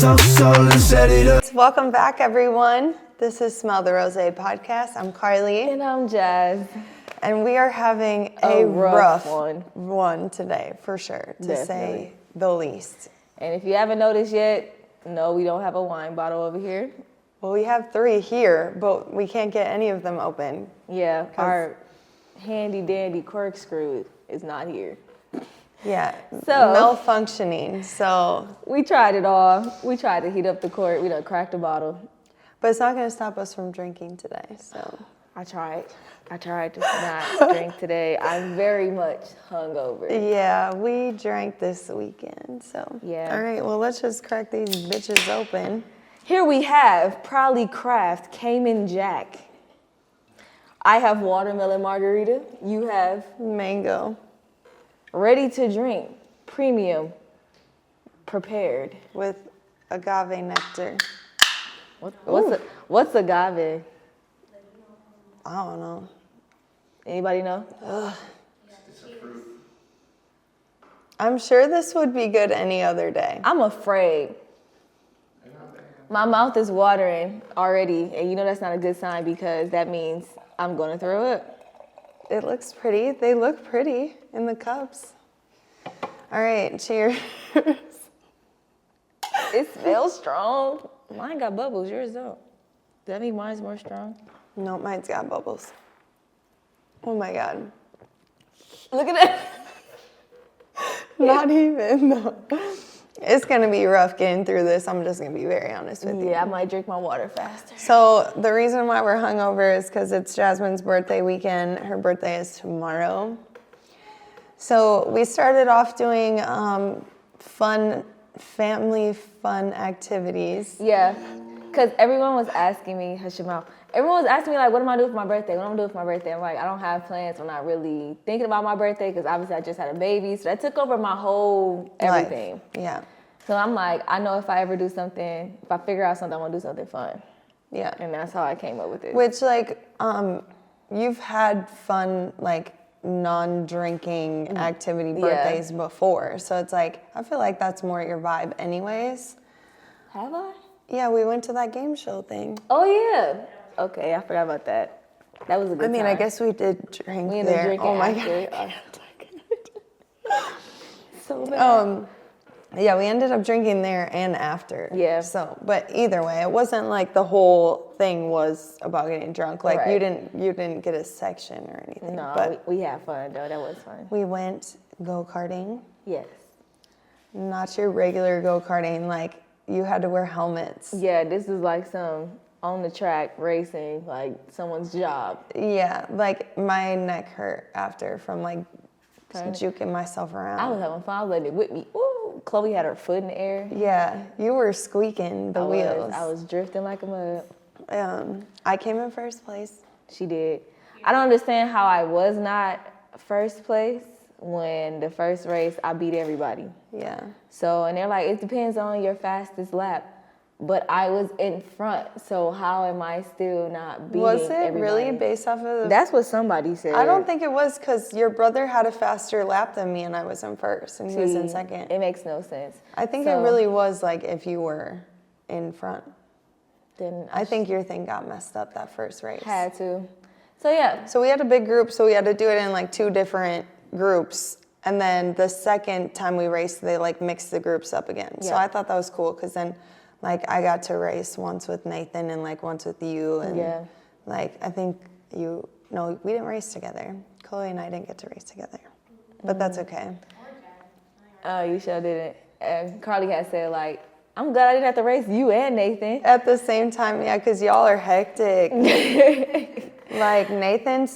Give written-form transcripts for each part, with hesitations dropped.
So let's set it up. Welcome back, everyone. This is Smell the Rosè podcast. I'm Carly. And I'm Jazz. And we are having a rough one today, for sure, to Definitely. say the least. And if you haven't noticed yet, no, we don't have a wine bottle over here. Well, we have 3 here, but we can't get any of them open. Yeah, our handy dandy corkscrew is not here. Yeah, So malfunctioning. So we tried it all. We tried to heat up the cork. We done cracked the bottle. but it's not going to stop us from drinking today. So I tried to not drink today. I'm very much hungover. yeah, we drank this weekend. So Yeah. all right, well, let's just crack these bitches open. Here we have Proudly Craft Cayman Jack. I have watermelon margarita. You have Mango ready to drink, premium, prepared. with agave nectar. What's agave? I don't know. Anybody know? I'm sure this would be good any other day. I'm afraid. My mouth is watering already, and you know that's not a good sign because that means I'm gonna throw up. It looks pretty. They look pretty in the cups. All right, cheers. It smells strong. Mine got bubbles, yours don't. Does that mean mine's more strong? No, mine's got bubbles. Oh my God. Look at that. Not even though. It's gonna be rough getting through this. I'm just gonna be very honest with you. Yeah, I might drink my water faster. So the reason why we're hungover is because it's Jasmine's birthday weekend. Her birthday is tomorrow. So we started off doing family fun activities. Yeah, because everyone was asking me, hush your mouth. Everyone was asking me, like, what am I doing for my birthday? What am I doing for my birthday? I'm like, I don't have plans. I'm not really thinking about my birthday because obviously I just had a baby. So that took over my whole everything. Life. Yeah. So I'm like, I know if I ever do something, if I figure out something, I want to do something fun. Yeah. And that's how I came up with it. Which, like, you've had fun, like, non-drinking activity birthdays before. So it's like, I feel like that's more your vibe anyways. Have I? Yeah, we went to that game show thing. Oh, yeah. Okay, I forgot about that. That was a good time. I guess we did drink We ended up there. drinking Oh my after. God. So bad. Yeah, we ended up drinking there and after. Yeah. So, but either way, it wasn't like the whole thing was about getting drunk. Like Right. you didn't get a section or anything. No, but we had fun, though. That was fun. we went go-karting. Yes. Not your regular go-karting, like you had to wear helmets. Yeah, this is like some on the track racing, like someone's job. Yeah, like my neck hurt after from like juking myself around. I was having fun. I was letting it whip me. Ooh, Chloe had her foot in the air. Yeah, you were squeaking the wheels. I was drifting like a mug. I came in first place. She did. I don't understand how I was not first place when the first race I beat everybody. Yeah. So, and they're like, it depends on your fastest lap. But I was in front, so how am I still not beating Was it everybody? really based off of the... That's what somebody said. I don't think it was because your brother had a faster lap than me and I was in first and he was in second. It makes no sense. I think it really was like if you were in front. Then I think your thing got messed up that first race. had to. So yeah. So we had a big group, so we had to do it in like 2 different groups. And then the second time we raced, they like mixed the groups up again. So I thought that was cool because then like I got to race once with Nathan and like once with you. And like I think we didn't race together. Chloe and I didn't get to race together. But that's okay. Oh, you sure didn't. And Carly had said like, I'm glad I didn't have to race you and Nathan. At the same time, yeah, because y'all are hectic. Like Nathan,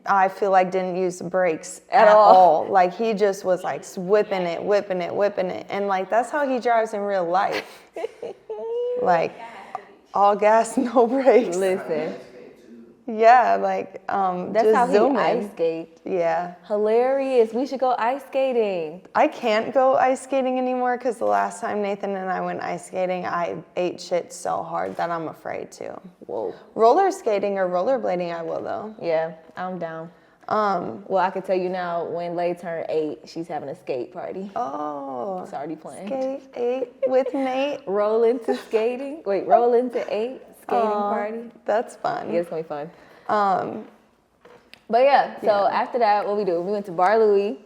I feel like didn't use brakes at all. Like he just was like whipping it. And like that's how he drives in real life. Like all gas, no brakes. Listen. Yeah, like That's just how zooming. he ice skate. Yeah. Hilarious. We should go ice skating. I can't go ice skating anymore because the last time Nathan and I went ice skating, I ate shit so hard that I'm afraid to. Whoa. Roller skating or rollerblading, I will though. Yeah, I'm down. Well, I can tell you now, when Lay turned 8, she's having a skate party. Oh. It's already planned. Skate 8 with Nate. Roll into 8, skating party. That's fun. Yeah, it's gonna be fun. But yeah, so after that, what we do? We went to Bar Louie.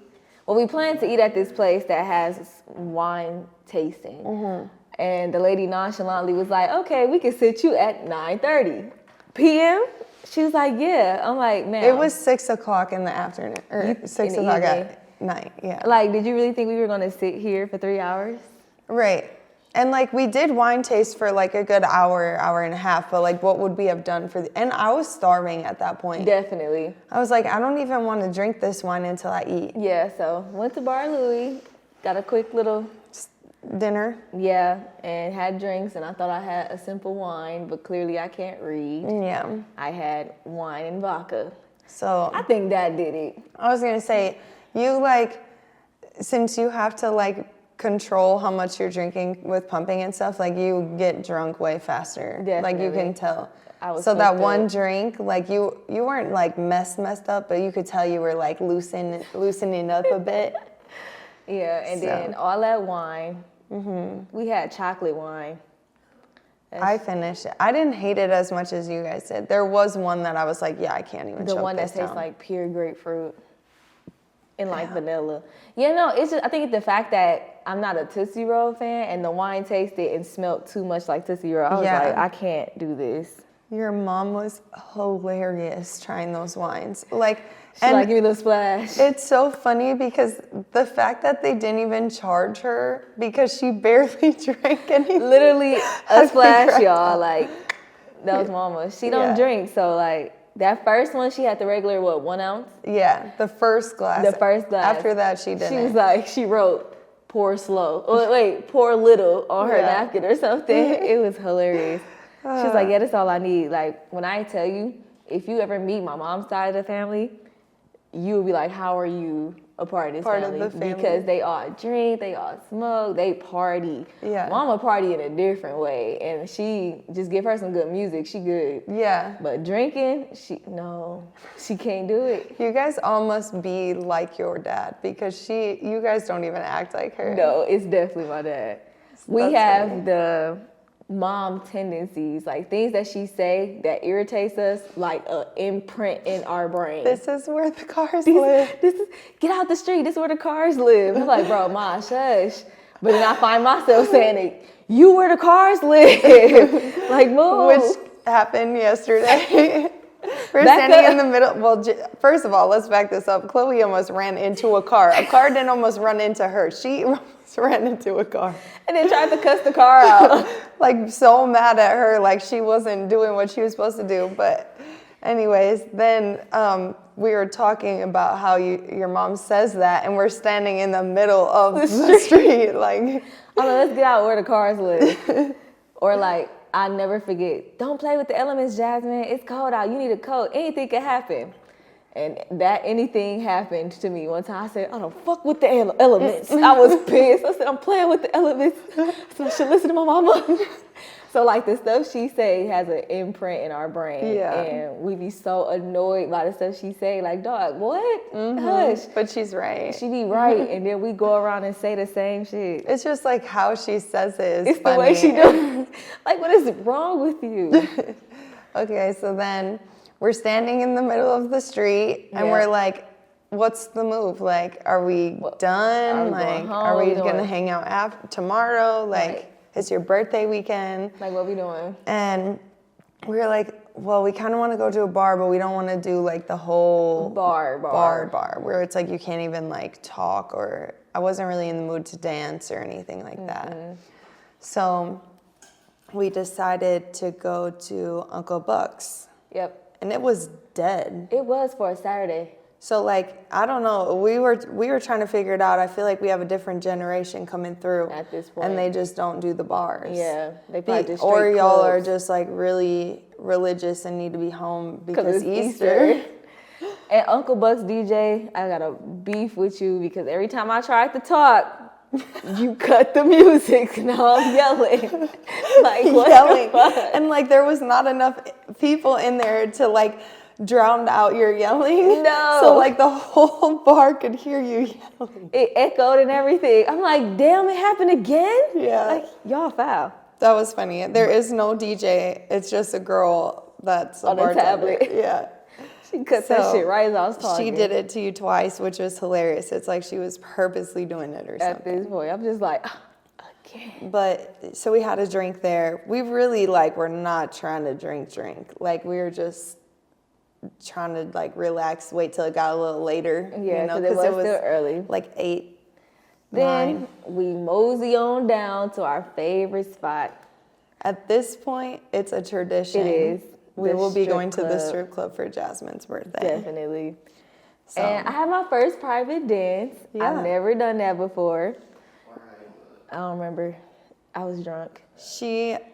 Well, we planned to eat at this place that has wine tasting. Mm-hmm. And the lady nonchalantly was like, okay, we can sit you at 9:30 p.m. She was like, yeah. I'm like, man. It was 6 o'clock in the afternoon, or 6 o'clock at night, yeah. Like, did you really think we were gonna sit here for 3 hours? Right. And like we did wine taste for like a good hour and a half, but like what would we have done and I was starving at that point. Definitely. I was like, I don't even want to drink this wine until I eat. Yeah, so went to Bar Louie, got a quick little dinner. Yeah, and had drinks, and I thought I had a simple wine, but clearly I can't read. Yeah. I had wine and vodka. So I think that did it. I was gonna say, you like, since you have to like control how much you're drinking with pumping and stuff, like you get drunk way faster. Definitely. Like you can tell. So that one drink, like you weren't like messed up, but you could tell you were like loosening up a bit. Yeah, and then all that wine. Mm-hmm. We had chocolate wine. I finished it. I didn't hate it as much as you guys did. There was one that I was like, yeah, I can't even choke this down. The one that tastes like pure grapefruit and like vanilla. Yeah, no, it's just, I think it's the fact that I'm not a Tootsie Roll fan and the wine tasted and smelled too much like Tootsie Roll. I was like, I can't do this. Your mom was hilarious trying those wines. Like, she like, give me the splash. It's so funny because the fact that they didn't even charge her because she barely drank anything. Literally a splash, y'all. Like, that was mama. She don't drink, so like, that first one, she had the regular, 1 ounce? Yeah, the first glass. The first glass. After that, she didn't. She was like, she wrote, pour slow. Wait, pour little on her napkin or something. It was hilarious. She was like, yeah, that's all I need. Like, when I tell you, if you ever meet my mom's side of the family, you would be like, how are you a part of this family? Of the family? Because they all drink, they all smoke, they party. Yeah. Mama party in a different way. And she, just give her some good music, she good. Yeah. But drinking, she can't do it. You guys all must be like your dad because you guys don't even act like her. No, it's definitely my dad. We have the mom tendencies, like things that she say that irritates us, like an imprint in our brain. This is where the cars live. Get out the street. This is where the cars live. I'm like, bro, ma, shush. But then I find myself saying it. You where the cars live. Like, move. Which happened yesterday. We're standing in the middle. Well, first of all, let's back this up. Chloe almost ran into a car. A car didn't almost run into her. She almost ran into a car. And then tried to cuss the car out. Like, so mad at her, like she wasn't doing what she was supposed to do. But anyways, then we were talking about how your mom says that, and we're standing in the middle of the street. Like, I'm like, let's get out where the cars live. Or like, I never forget, don't play with the elements, Jasmine. It's cold out. You need a coat. Anything can happen. And that anything happened to me one time. I said, I don't fuck with the elements. I was pissed. I said, I'm playing with the elements. So I should listen to my mama. So like the stuff she say has an imprint in our brain. Yeah. And we be so annoyed by the stuff she say. Like, dog, what? Hush. But she's right. She be right. And then we go around and say the same shit. It's just like how she says it is it's funny. The way she do. Like, what is wrong with you? Okay, so then we're standing in the middle of the street and we're like, what's the move? Like, are we done? Are we gonna hang out tomorrow? Like, it's your birthday weekend. Like, what we doing? And we were like, well, we kind of want to go to a bar, but we don't want to do like the whole bar where it's like you can't even like talk, or I wasn't really in the mood to dance or anything like that. So we decided to go to Uncle Buck's. Yep. And it was dead. It was for a Saturday. So like, I don't know, we were trying to figure it out. I feel like we have a different generation coming through at this point, and they just don't do the bars. Yeah, they probably just or y'all clubs. are just like really religious and need to be home because it's Easter. And Uncle Buck's DJ, I got a beef with you because every time I tried to talk, you cut the music. Now I'm yelling. Like, what the fuck? And like there was not enough people in there to like drowned out your yelling. No. So like the whole bar could hear you yelling. It echoed and everything. I'm like, damn, it happened again? Yeah. Like, y'all foul. That was funny. There is no DJ. It's just a girl that's on a tablet. Yeah. She cut that shit right as I was talking. She did it to you twice, which was hilarious. It's like she was purposely doing it or something. At this point, I'm just like, again. But, so we had a drink there. We really, like, were not trying to drink. Like, we were just trying to, like, relax, wait till it got a little later. Yeah, because it was still early. Like 8, Then 9. we mosey on down to our favorite spot. At this point, it's a tradition. It is. We will be going to the strip club for Jasmine's birthday. Definitely. So. And I had my first private dance. Yeah. I've never done that before. I don't remember. I was drunk.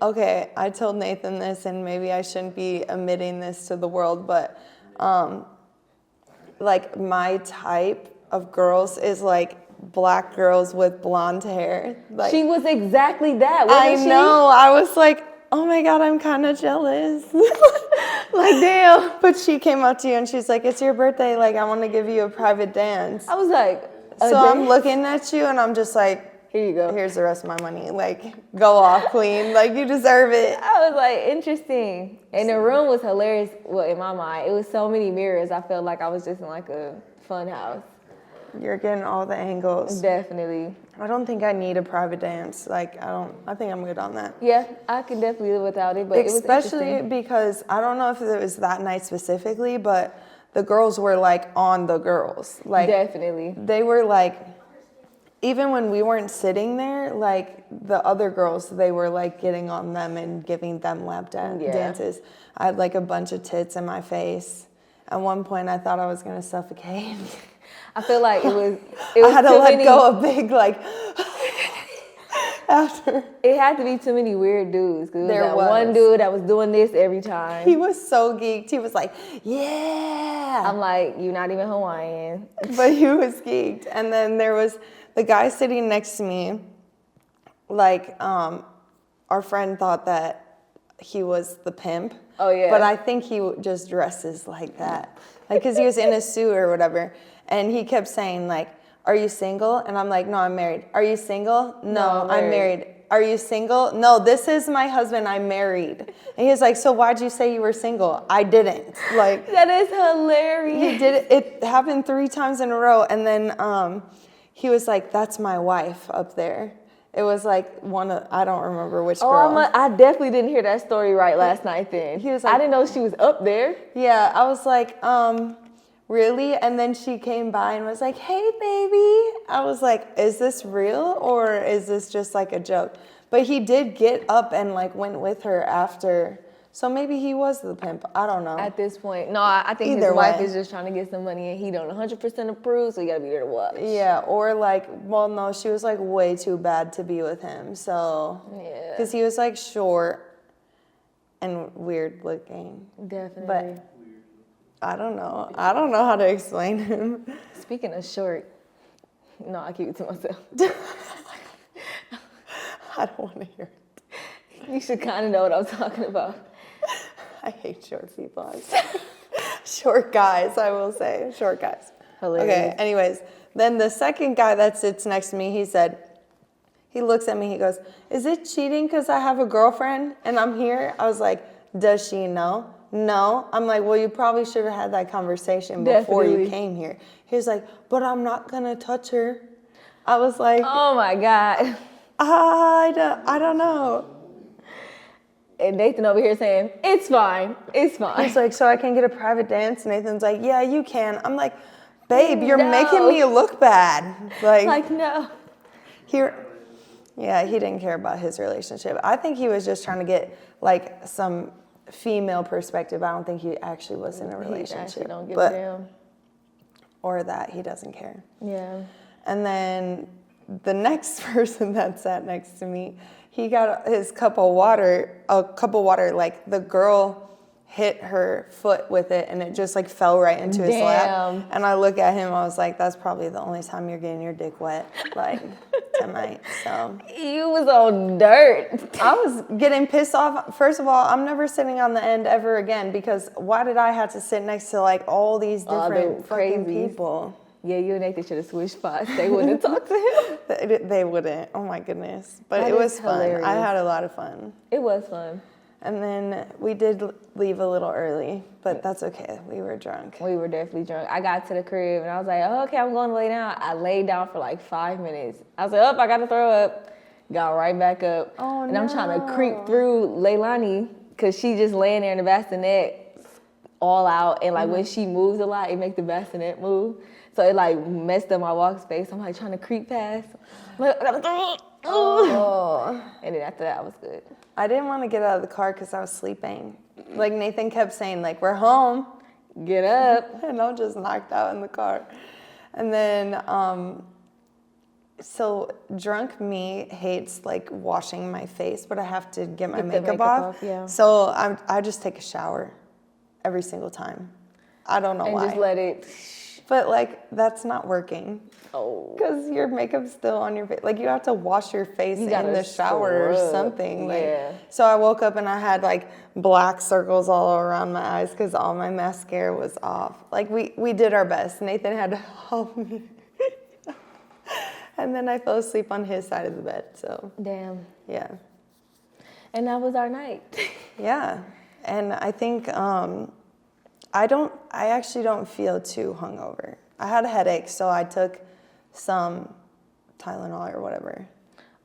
Okay, I told Nathan this, and maybe I shouldn't be admitting this to the world, but like my type of girls is like black girls with blonde hair. Like, She was exactly that, wasn't she? I know. I was like, oh my God, I'm kind of jealous. Like, damn. But she came up to you and she's like, it's your birthday. Like, I want to give you a private dance. I was like, I'm looking at you and I'm just like, here you go. Here's the rest of my money. Like, go off, queen. Like, you deserve it. I was like, interesting. And the room was hilarious. Well, in my mind, it was so many mirrors. I felt like I was just in like a fun house. You're getting all the angles. Definitely. I don't think I need a private dance. Like, I think I'm good on that. Yeah, I can definitely live without it, but especially it was interesting. because I don't know if it was that night specifically, but the girls were like on the girls. Like, Definitely. They were like, even when we weren't sitting there, like the other girls, they were like getting on them and giving them lap dances. I had like a bunch of tits in my face. At one point, I thought I was gonna suffocate. I feel like it was I had to let go a big like after. It had to be too many weird dudes. Cause There was one dude that was doing this every time. He was so geeked. He was like, yeah. I'm like, you're not even Hawaiian. But he was geeked. And then there was the guy sitting next to me. Like, our friend thought that he was the pimp. Oh, yeah. But I think he just dresses like that. Like, because he was in a suit or whatever. And he kept saying, like, are you single? And I'm like, no, I'm married. Are you single? No, I'm married. Are you single? No, this is my husband. I'm married. And he was like, so why'd you say you were single? I didn't. Like, that is hilarious. He did it. It happened 3 times in a row. And then he was like, that's my wife up there. It was like I don't remember which girl. I definitely didn't hear that story right last night then. He was like, I didn't know she was up there. Yeah, I was like, really? And then she came by and was like, hey, baby. I was like, is this real or is this just like a joke? But he did get up and like went with her after. So maybe he was the pimp. I don't know. At this point. No, I think his wife is just trying to get some money and he don't 100% approve, so you gotta be there to watch. Yeah, or like, well, no, she was like way too bad to be with him. So, yeah. Because he was like short and weird looking. Definitely. But I don't know. I don't know how to explain him. Speaking of short, no, I keep it to myself. I don't want to hear it. You should kind of know what I'm talking about. I hate short people. Short guys, I will say. Short guys. Hilarious. Okay, anyways. Then the second guy that sits next to me, he looks at me, he goes, is it cheating because I have a girlfriend and I'm here? I was like, does she know? No. I'm like, well, you probably should have had that conversation before you came here. He was like, but I'm not going to touch her. I was like, oh my God. I don't know. And Nathan over here saying, it's fine. It's fine. He's like, so I can get a private dance? Nathan's like, yeah, you can. I'm like, babe, you're making me look bad. Like, no. Yeah, he didn't care about his relationship. I think he was just trying to get like some female perspective. I don't think he actually was in a relationship. He actually don't give a damn. Or that he doesn't care. Yeah. And then the next person that sat next to me, he got his cup of water, like the girl hit her foot with it, and it just like fell right into his lap. And I look at him, I was like, that's probably the only time you're getting your dick wet, like tonight. So you was on dirt. I was getting pissed off. First of all, I'm never sitting on the end ever again, because why did I have to sit next to like all these different fucking people? Yeah, you and Nathan should have switched spots. They wouldn't talk to him. They wouldn't. Oh my goodness. But it was hilarious. Fun. I had a lot of fun. It was fun. And then we did leave a little early, but that's okay. We were drunk. We were definitely drunk. I got to the crib and I was like, oh, okay, I'm going to lay down. I laid down for like 5 minutes. I was like, oh, I got to throw up. Got right back up. Oh, and I'm trying to creep through Leilani because she just laying there in the bassinet all out. And like when she moves a lot, it makes the bassinet move. So it like messed up my walk space. I'm like trying to creep past. I'm like, I gotta throw up. Oh. And then after that, I was good. I didn't want to get out of the car because I was sleeping. Like Nathan kept saying, like, we're home. Get up. And I'm just knocked out in the car. And then, so drunk me hates like washing my face, but I have to get my makeup off. Yeah. So I just take a shower every single time. I don't know why. And just let it. But like, that's not working. Oh. Because your makeup's still on your face. Like, you have to wash your face in the shower or something. Yeah. Like, so I woke up and I had like black circles all around my eyes because all my mascara was off. Like, we did our best. Nathan had to help me. And then I fell asleep on his side of the bed, so. Damn. Yeah. And that was our night. Yeah. And I think, I actually don't feel too hungover. I had a headache, so I took some Tylenol or whatever.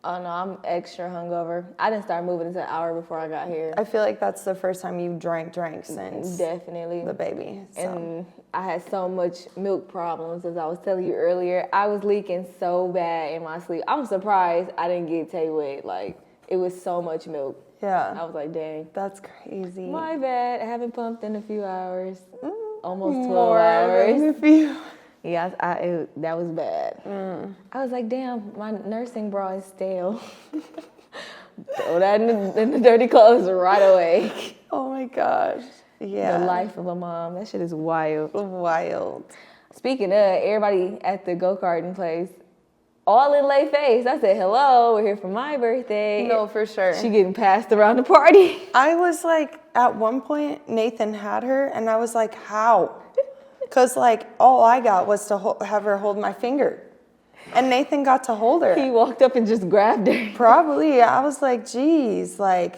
Oh no, I'm extra hungover. I didn't start moving until an hour before I got here. I feel like that's the first time you drank since definitely the baby. So. And I had so much milk problems, as I was telling you earlier. I was leaking so bad in my sleep. I'm surprised I didn't get Tay-Wet. Like, it was so much milk. Yeah. I was like, dang. That's crazy. My bad. I haven't pumped in a few hours. Almost 12 More hours. Than a few. Yeah, that was bad. I was like, damn, my nursing bra is stale. Throw that in the dirty clothes right away. Oh my gosh. Yeah. The life of a mom. That shit is wild. Wild. Speaking of, everybody at the go-karting place, all in lay face. I said, hello, we're here for my birthday. No, for sure. She getting passed around the party. I was like, at one point, Nathan had her, and I was like, how? Because, like, all I got was to have her hold my finger. And Nathan got to hold her. He walked up and just grabbed her. Probably. I was like, geez, like,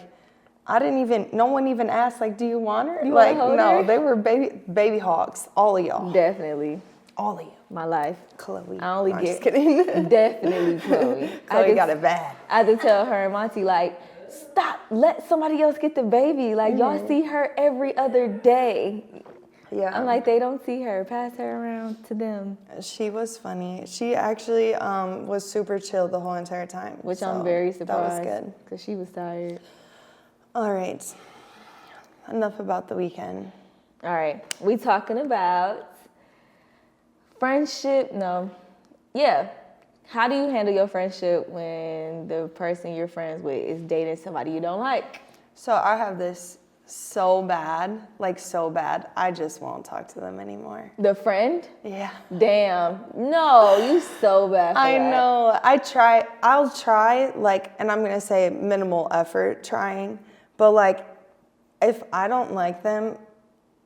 no one even asked, like, do you want her? Like, no, they were baby hogs, all of y'all. Definitely. All of you. My life. Chloe. I only get. Just kidding. Definitely Chloe. Chloe got it bad. I had to tell her and Monty, like, stop, let somebody else get the baby. Like, y'all see her every other day. Yeah. I'm like, they don't see her. Pass her around to them. She was funny. She actually was super chill the whole entire time. Which I'm very surprised. That was good. Because she was tired. All right. Enough about the weekend. All right. We talking about friendship. No. Yeah. How do you handle your friendship when the person you're friends with is dating somebody you don't like? So I have this so bad, I just won't talk to them anymore. The friend? Yeah. Damn. No, you so bad for I that. know. I'll try, like, and I'm going to say minimal effort trying, but, like, if I don't like them,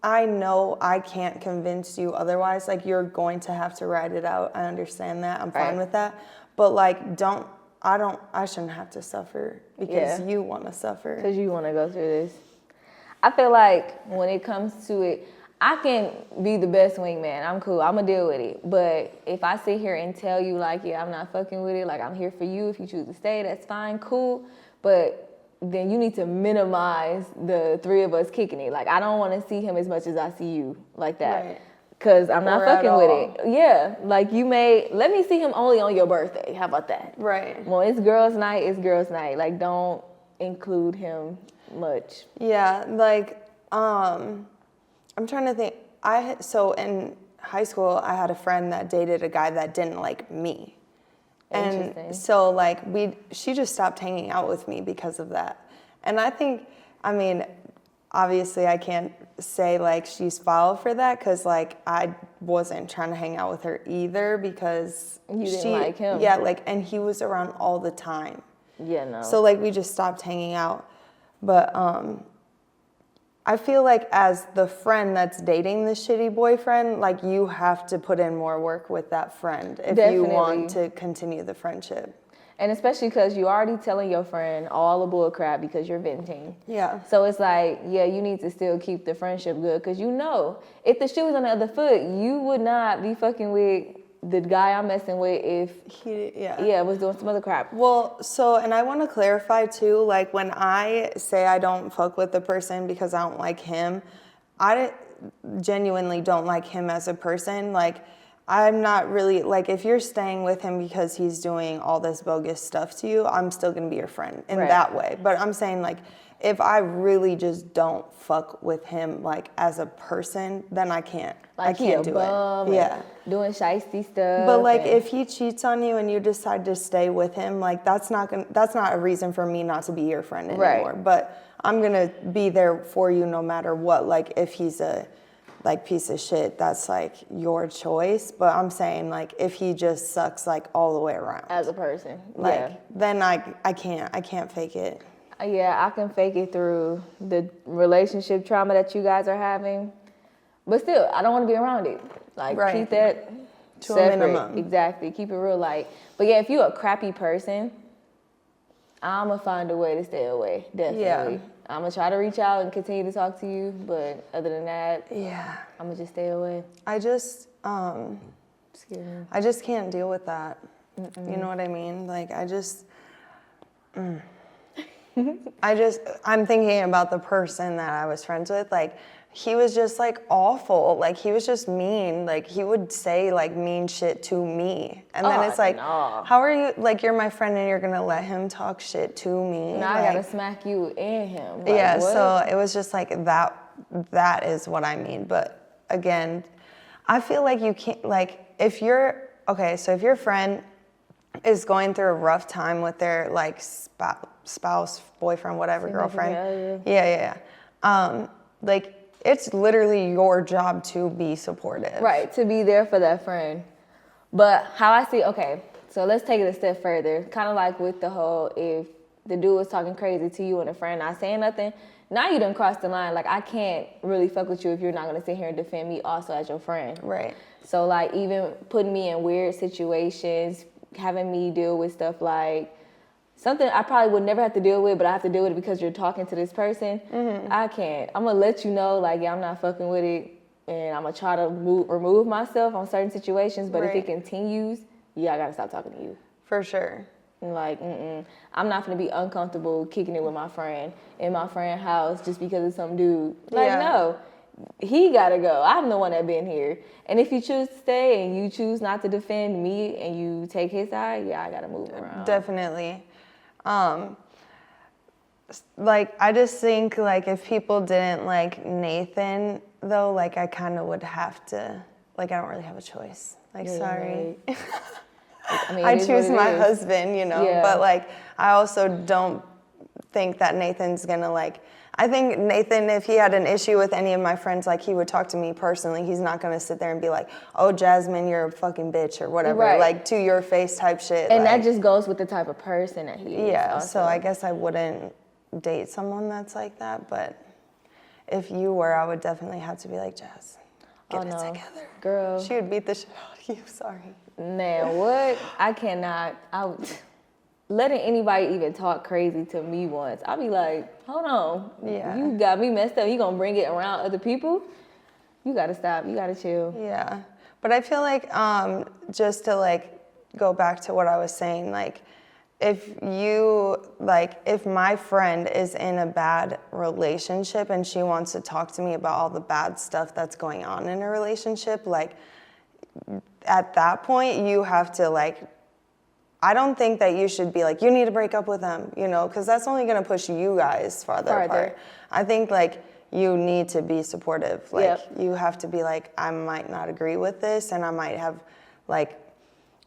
I know I can't convince you otherwise. Like, you're going to have to ride it out. I understand that. I'm fine with that. But, like, I shouldn't have to suffer because you want to suffer. Because you want to go through this. I feel like when it comes to it, I can be the best wingman. I'm cool. I'm going to deal with it. But if I sit here and tell you, like, yeah, I'm not fucking with it, like, I'm here for you. If you choose to stay, that's fine, cool. But then you need to minimize the three of us kicking it. Like, I don't want to see him as much as I see you like that. Right. Because I'm not fucking with it. Yeah. Like, let me see him only on your birthday. How about that? Right. When it's girls' night, it's girls' night. Like, don't include him much. Yeah, like, I'm trying to think. So in high school, I had a friend that dated a guy that didn't like me. And so, like, she just stopped hanging out with me because of that. And I think, obviously I can't say like she's foul for that because like I wasn't trying to hang out with her either because you didn't like him. Yeah, like, and he was around all the time. Yeah, no. So like we just stopped hanging out. But I feel like as the friend that's dating the shitty boyfriend, like you have to put in more work with that friend if you want to continue the friendship. And especially because you're already telling your friend all the bull crap because you're venting. Yeah. So it's like, yeah, you need to still keep the friendship good because you know, if the shoe was on the other foot, you would not be fucking with the guy I'm messing with if he was doing some other crap. Well, so, and I want to clarify too, like when I say I don't fuck with the person because I don't like him, I genuinely don't like him as a person. Like, I'm not really, like, if you're staying with him because he's doing all this bogus stuff to you, I'm still going to be your friend in that way. But I'm saying, like, if I really just don't fuck with him, like, as a person, then I can't. Like, I can't do it. Yeah. Doing shiesty stuff. But, like, if he cheats on you and you decide to stay with him, like, that's not a reason for me not to be your friend anymore. Right. But I'm going to be there for you no matter what. Like, if he's a like piece of shit, that's like your choice. But I'm saying like if he just sucks like all the way around as a person, like then I can't fake it. Yeah, I can fake it through the relationship trauma that you guys are having, but still I don't want to be around it. Like keep that to separate. A minimum. Exactly, keep it real light. But yeah, if you're a crappy person, I'm gonna find a way to stay away. Definitely. Yeah. I'm gonna try to reach out and continue to talk to you, but other than that, I'm gonna just stay away. I just can't deal with that. You know what I mean? Like I'm thinking about the person that I was friends with. Like he was just like awful. Like he was just mean. Like he would say like mean shit to me. And then it's like, how are you, like you're my friend and you're gonna let him talk shit to me? Now like, I gotta smack you and him. Like, yeah, what? so it was just like that is what I mean. But again, I feel like you can't, like if your friend is going through a rough time with their like spouse, boyfriend, whatever, girlfriend. Like it's literally your job to be supportive. Right, to be there for that friend. But how I see, okay, so let's take it a step further. Kind of like with the whole, if the dude was talking crazy to you and a friend not saying nothing, now you done crossed the line. Like I can't really fuck with you if you're not gonna sit here and defend me also as your friend. Right. So like even putting me in weird situations, having me deal with stuff like something I probably would never have to deal with, but I have to deal with it because you're talking to this person. Mm-hmm. I can't. I'm going to let you know, like, yeah, I'm not fucking with it, and I'm going to try to remove myself on certain situations, but if it continues, I got to stop talking to you. For sure. And like, I'm not going to be uncomfortable kicking it with my friend in my friend's house just because of some dude. Like, no. He got to go. I'm the one that been here. And if you choose to stay and you choose not to defend me and you take his side, I got to move around. Definitely. Like, I just think, like, if people didn't like Nathan, though, like, I kind of would have to, like, I don't really have a choice. Like, sorry. Right. I mean, I choose my husband, you know, but, like, I also don't think that Nathan's gonna, like, I think Nathan, if he had an issue with any of my friends, like, he would talk to me personally. He's not gonna sit there and be like, oh, Jasmine, you're a fucking bitch or whatever, like, to your face type shit. And like, that just goes with the type of person that he is. Yeah, so I guess I wouldn't date someone that's like that, but if you were, I would definitely have to be like, Jazz, get it together. Girl. She would beat the shit out of you, sorry. Man, what? I cannot. Letting anybody even talk crazy to me once, I'll be like, hold on. Yeah. You got me messed up. You gonna bring it around other people? You gotta stop. You gotta chill. Yeah. But I feel like just to like go back to what I was saying, like if my friend is in a bad relationship and she wants to talk to me about all the bad stuff that's going on in a relationship, like at that point you have to like, I don't think that you should be like, you need to break up with them, you know, because that's only going to push you guys farther apart. I think like you need to be supportive. Like you have to be like, I might not agree with this and I might have like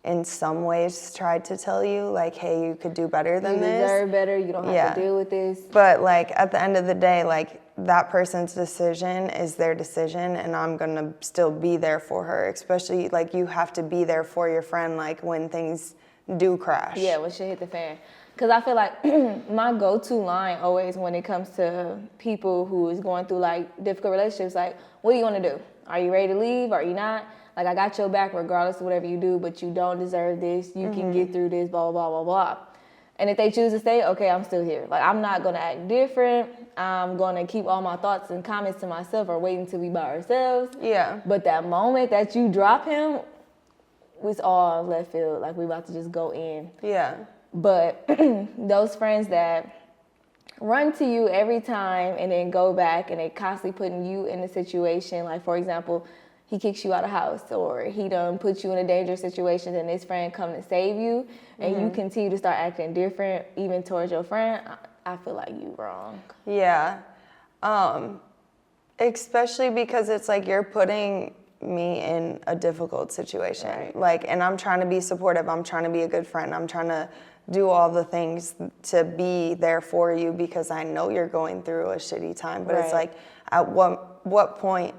in some ways tried to tell you, like, hey, you could do better than this. You deserve better. You don't have to deal with this. But, like, at the end of the day, like, that person's decision is their decision, and I'm going to still be there for her. Especially, like, you have to be there for your friend, like, when things do crash. Yeah, when shit hit the fan. Because I feel like my go-to line always when it comes to people who is going through, like, difficult relationships, like, what do you want to do? Are you ready to leave? Are you not? Like, I got your back regardless of whatever you do, but you don't deserve this. You can get through this, blah, blah, blah, blah, blah. And if they choose to stay, okay, I'm still here. Like, I'm not going to act different. I'm going to keep all my thoughts and comments to myself or wait until we by ourselves. Yeah. But that moment that you drop him, it's all left field. Like, we about to just go in. Yeah. But those friends that run to you every time and then go back and they constantly putting you in a situation, like, for example, he kicks you out of the house or he done put you in a dangerous situation and this friend come to save you and you continue to start acting different even towards your friend, I feel like you wrong. Yeah. Especially because it's like you're putting me in a difficult situation. Right. Like, and I'm trying to be supportive. I'm trying to be a good friend. I'm trying to do all the things to be there for you because I know you're going through a shitty time. But it's like, at what point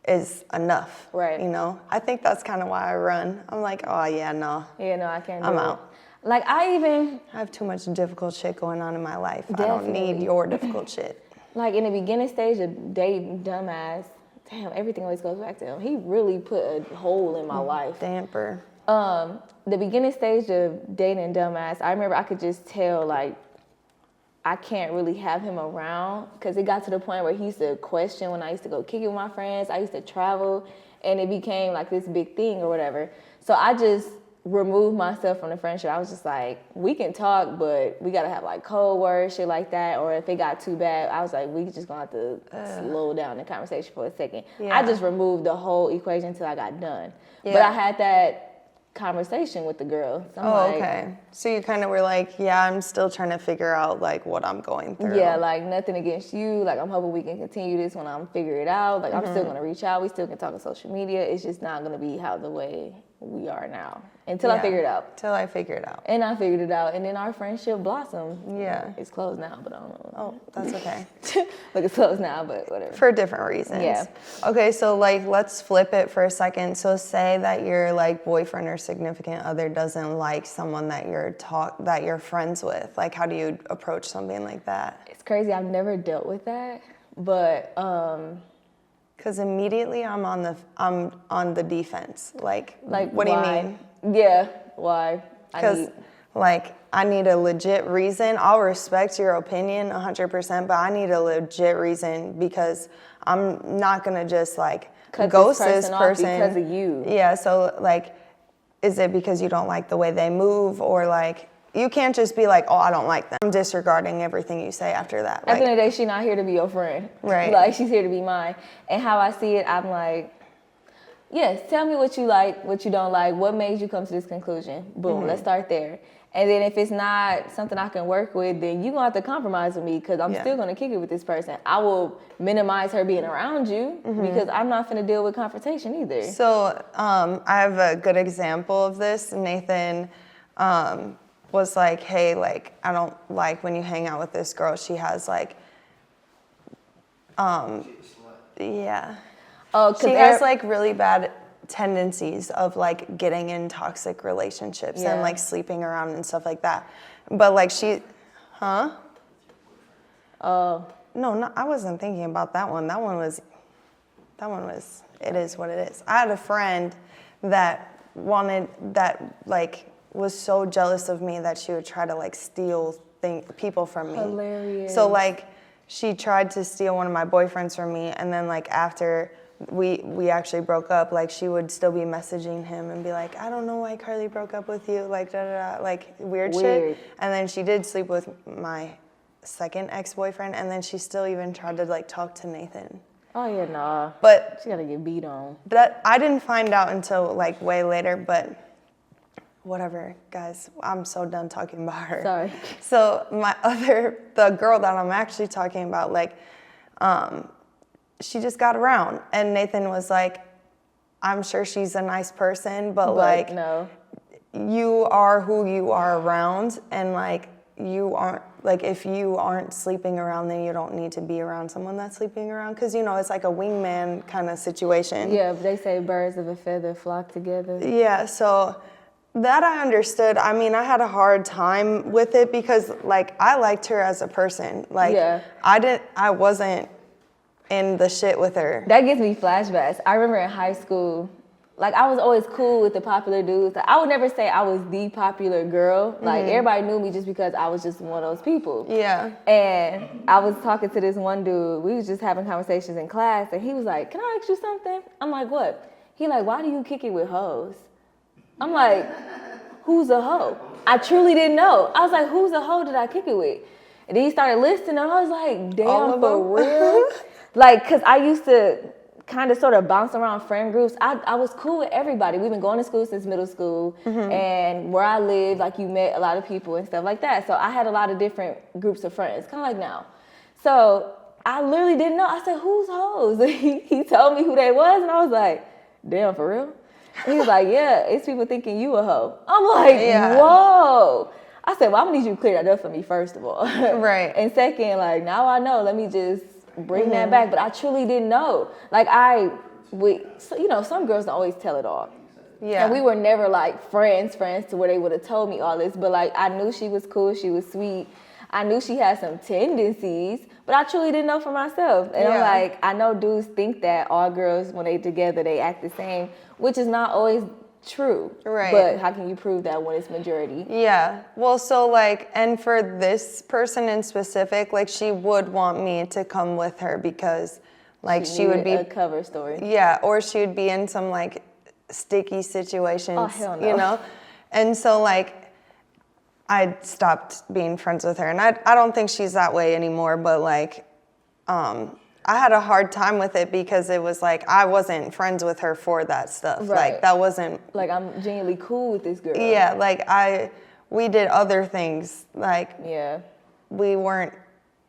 is enough? Right. You know? I think that's kind of why I run. I'm like, oh yeah, no. Yeah, no, I can't do I'm it. out. Like, I have too much difficult shit going on in my life. Definitely. I don't need your difficult shit. Like, in the beginning stage of dating dumbass, damn, everything always goes back to him. He really put a hole in my life. Damper. The beginning stage of dating dumbass, I remember I could just tell, like, I can't really have him around because it got to the point where he used to question when I used to go kick it with my friends. I used to travel, and it became, like, this big thing or whatever. So I just removed myself from the friendship. I was just like, we can talk, but we got to have, like, code words, shit like that. Or if it got too bad, I was like, we just going to have to slow down the conversation for a second. Yeah. I just removed the whole equation until I got done. Yeah. But I had that conversation with the girl. So okay. So you kind of were like, yeah, I'm still trying to figure out, like, what I'm going through. Yeah, like, nothing against you. Like, I'm hoping we can continue this when I'm figure it out. Like, I'm still going to reach out. We still can talk on social media. It's just not going to be how the way we are now. Until I figure it out. Until I figure it out. And I figured it out. And then our friendship blossomed. Yeah. It's closed now, but I don't know. Oh, that's okay. Like, it's closed now, but whatever. For different reasons. Yeah. Okay, so, like, let's flip it for a second. So say that your, like, boyfriend or significant other doesn't like someone that you're friends with. Like, how do you approach something like that? It's crazy. I've never dealt with that, but because immediately I'm on the defense. Like what why? Do you mean? Yeah, why? Because, like, I need a legit reason. I'll respect your opinion 100%, but I need a legit reason because I'm not going to just, like, ghost this person. Off because of you. Yeah, so, like, is it because you don't like the way they move? Or, like, you can't just be like, oh, I don't like them. I'm disregarding everything you say after that. At the end of the day, she's not here to be your friend. Right. Like, she's here to be mine. And how I see it, I'm like, yes, tell me what you like, what you don't like, what made you come to this conclusion. Boom, let's start there. And then if it's not something I can work with, then you're going to have to compromise with me because I'm still going to kick it with this person. I will minimize her being around you because I'm not going to deal with confrontation either. So I have a good example of this. Nathan was like, hey, like, I don't like when you hang out with this girl. She has, like, yeah. Oh, she has, like, really bad tendencies of, like, getting in toxic relationships and, like, sleeping around and stuff like that. But, like, no, I wasn't thinking about that one. That one was, it is what it is. I had a friend that like, was so jealous of me that she would try to, like, steal people from me. Hilarious. So, like, she tried to steal one of my boyfriends from me, and then, like, after we actually broke up, like, she would still be messaging him and be like, I don't know why Carly broke up with you, like, da-da-da, like, weird shit. And then she did sleep with my second ex-boyfriend, and then she still even tried to, like, talk to Nathan. Oh, yeah, nah. But she gotta get beat on. That I didn't find out until, like, way later, but whatever, guys. I'm so done talking about her. Sorry. So the girl that I'm actually talking about, like, she just got around, and Nathan was like, I'm sure she's a nice person, but like, no. you are who you are around, and like you aren't, like if you aren't sleeping around, then you don't need to be around someone that's sleeping around, because you know it's like a wingman kind of situation. Yeah, they say birds of a feather flock together. Yeah, so that I understood. I mean, I had a hard time with it because like I liked her as a person. Like I wasn't in the shit with her. That gives me flashbacks. I remember in high school, like I was always cool with the popular dudes. Like, I would never say I was the popular girl. Like everybody knew me just because I was just one of those people. Yeah. And I was talking to this one dude. We was just having conversations in class, and he was like, "Can I ask you something?" I'm like, "What?" He like, "Why do you kick it with hoes?" I'm like, "Who's a hoe?" I truly didn't know. I was like, "Who's a hoe that I kick it with?" And then he started listing, and I was like, "Damn, for real?" Like, cause I used to kind of sort of bounce around friend groups. I was cool with everybody. We've been going to school since middle school, and where I live, like you met a lot of people and stuff like that. So I had a lot of different groups of friends, kind of like now. So I literally didn't know. I said, "Who's hoes?" He told me who they was, and I was like, "Damn, for real?" And he was like, "Yeah, it's people thinking you a hoe." I'm like, "Whoa." I said, "Well, I'm gonna need you to clear that up for me, first of all." Right. And second, like, now I know, let me just bring that back. But I truly didn't know. Like, so, you know, some girls don't always tell it all. Yeah. And we were never like friends to where they would have told me all this. But like, I knew she was cool, she was sweet. I knew she had some tendencies, but I truly didn't know for myself. And I'm like, I know dudes think that all girls, when they together, they act the same, which is not always true. Right. But how can you prove that when it's majority? Yeah. Well, so like, and for this person in specific, like she would want me to come with her because like she would be a cover story. Yeah. Or she would be in some like sticky situations, oh, hell no. You know? And so like, I stopped being friends with her, and I don't think she's that way anymore, but like, I had a hard time with it because it was like, I wasn't friends with her for that stuff. Right. Like that wasn't. Like I'm genuinely cool with this girl. Yeah, like we did other things. Like we weren't